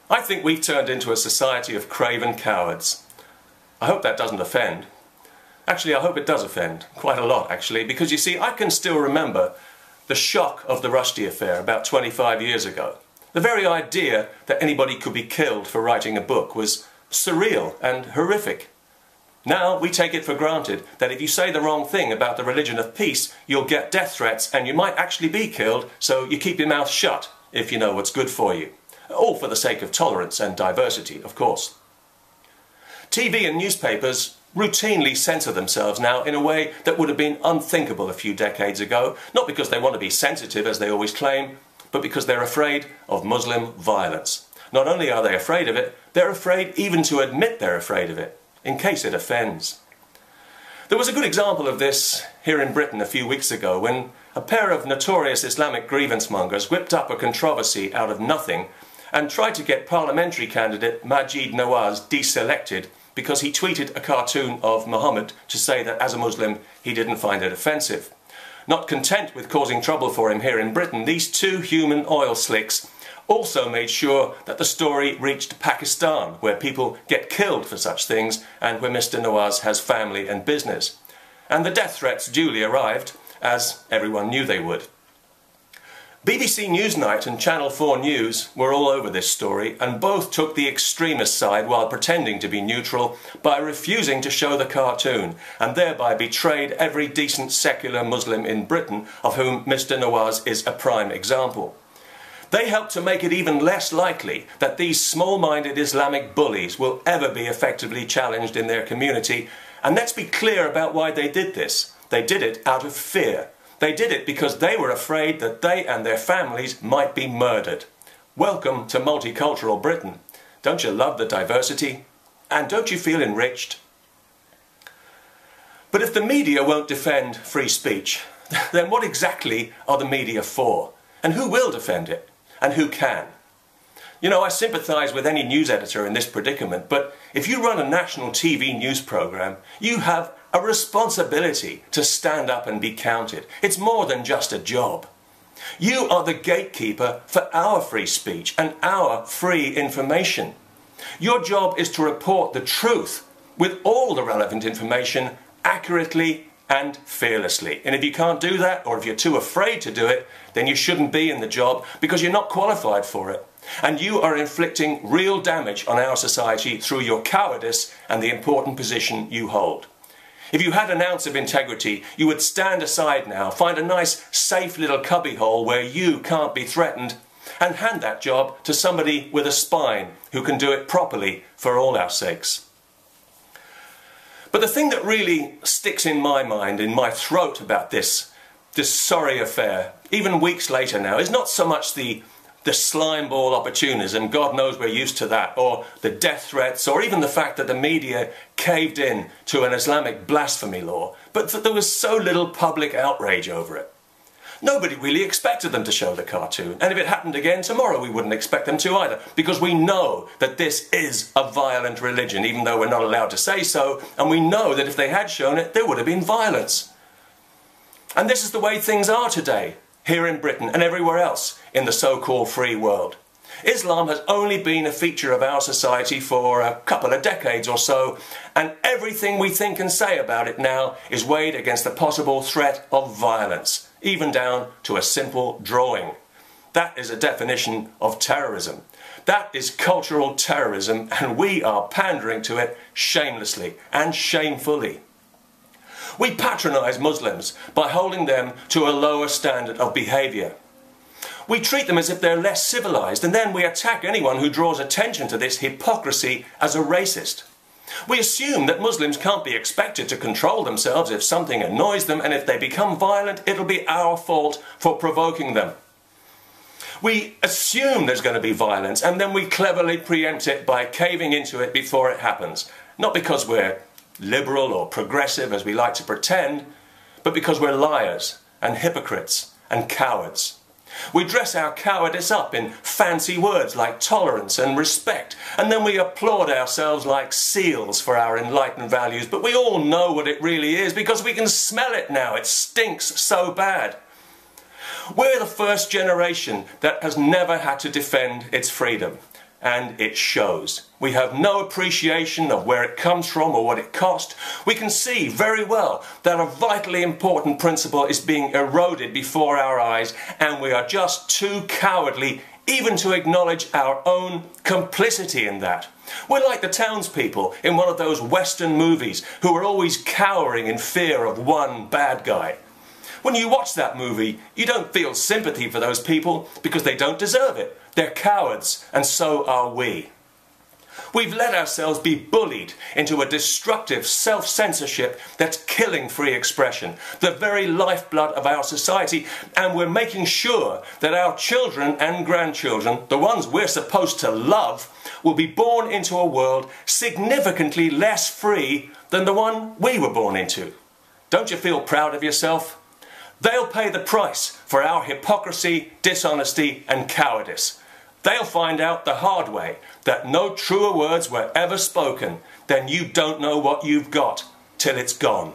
I think we've turned into a society of craven cowards. I hope that doesn't offend. Actually, I hope it does offend, quite a lot actually, because you see, I can still remember the shock of the Rushdie affair about 25 years ago. The very idea that anybody could be killed for writing a book was surreal and horrific. Now we take it for granted that if you say the wrong thing about the religion of peace, you'll get death threats and you might actually be killed, so you keep your mouth shut if you know what's good for you. All for the sake of tolerance and diversity, of course. TV and newspapers routinely censor themselves now in a way that would have been unthinkable a few decades ago, not because they want to be sensitive as they always claim, but because they're afraid of Muslim violence. Not only are they afraid of it, they're afraid even to admit they're afraid of it, in case it offends. There was a good example of this here in Britain a few weeks ago when a pair of notorious Islamic grievance mongers whipped up a controversy out of nothing and tried to get parliamentary candidate Maajid Nawaz deselected because he tweeted a cartoon of Muhammad to say that as a Muslim he didn't find it offensive. Not content with causing trouble for him here in Britain, these two human oil slicks also made sure that the story reached Pakistan, where people get killed for such things and where Mr. Nawaz has family and business. And the death threats duly arrived, as everyone knew they would. BBC Newsnight and Channel 4 News were all over this story, and both took the extremist side while pretending to be neutral by refusing to show the cartoon, and thereby betrayed every decent secular Muslim in Britain, of whom Mr. Nawaz is a prime example. They helped to make it even less likely that these small-minded Islamic bullies will ever be effectively challenged in their community, and let's be clear about why they did this. They did it out of fear. They did it because they were afraid that they and their families might be murdered. Welcome to multicultural Britain. Don't you love the diversity? And don't you feel enriched? But if the media won't defend free speech, then what exactly are the media for? And who will defend it? And who can? You know, I sympathise with any news editor in this predicament, but if you run a national TV news programme, you have a responsibility to stand up and be counted. It's more than just a job. You are the gatekeeper for our free speech and our free information. Your job is to report the truth with all the relevant information accurately and fearlessly. And if you can't do that, or if you're too afraid to do it, then you shouldn't be in the job because you're not qualified for it. And you are inflicting real damage on our society through your cowardice and the important position you hold. If you had an ounce of integrity, you would stand aside now, find a nice, safe little cubbyhole where you can't be threatened, and hand that job to somebody with a spine who can do it properly for all our sakes. But the thing that really sticks in my mind, in my throat about this sorry affair, even weeks later now, is not so much the slimeball opportunism, God knows we're used to that, or the death threats, or even the fact that the media caved in to an Islamic blasphemy law, but that there was so little public outrage over it. Nobody really expected them to show the cartoon, and if it happened again tomorrow we wouldn't expect them to either, because we know that this is a violent religion, even though we're not allowed to say so, and we know that if they had shown it, there would have been violence. And this is the way things are today, here in Britain and everywhere else in the so-called free world. Islam has only been a feature of our society for a couple of decades or so, and everything we think and say about it now is weighed against the possible threat of violence, even down to a simple drawing. That is a definition of terrorism. That is cultural terrorism, and we are pandering to it shamelessly and shamefully. We patronise Muslims by holding them to a lower standard of behaviour. We treat them as if they're less civilised, and then we attack anyone who draws attention to this hypocrisy as a racist. We assume that Muslims can't be expected to control themselves if something annoys them, and if they become violent, it'll be our fault for provoking them. We assume there's going to be violence, and then we cleverly preempt it by caving into it before it happens. Not because we're liberal or progressive, as we like to pretend, but because we're liars and hypocrites and cowards. We dress our cowardice up in fancy words like tolerance and respect, and then we applaud ourselves like seals for our enlightened values, but we all know what it really is because we can smell it now. It stinks so bad. We're the first generation that has never had to defend its freedom. and it shows. We have no appreciation of where it comes from or what it cost. We can see very well that a vitally important principle is being eroded before our eyes, and we are just too cowardly even to acknowledge our own complicity in that. We're like the townspeople in one of those Western movies who are always cowering in fear of one bad guy. When you watch that movie, you don't feel sympathy for those people because they don't deserve it. They're cowards, and so are we. We've let ourselves be bullied into a destructive self-censorship that's killing free expression, the very lifeblood of our society, and we're making sure that our children and grandchildren, the ones we're supposed to love, will be born into a world significantly less free than the one we were born into. Don't you feel proud of yourself? They'll pay the price for our hypocrisy, dishonesty, and cowardice. They'll find out the hard way that no truer words were ever spoken than "you don't know what you've got till it's gone."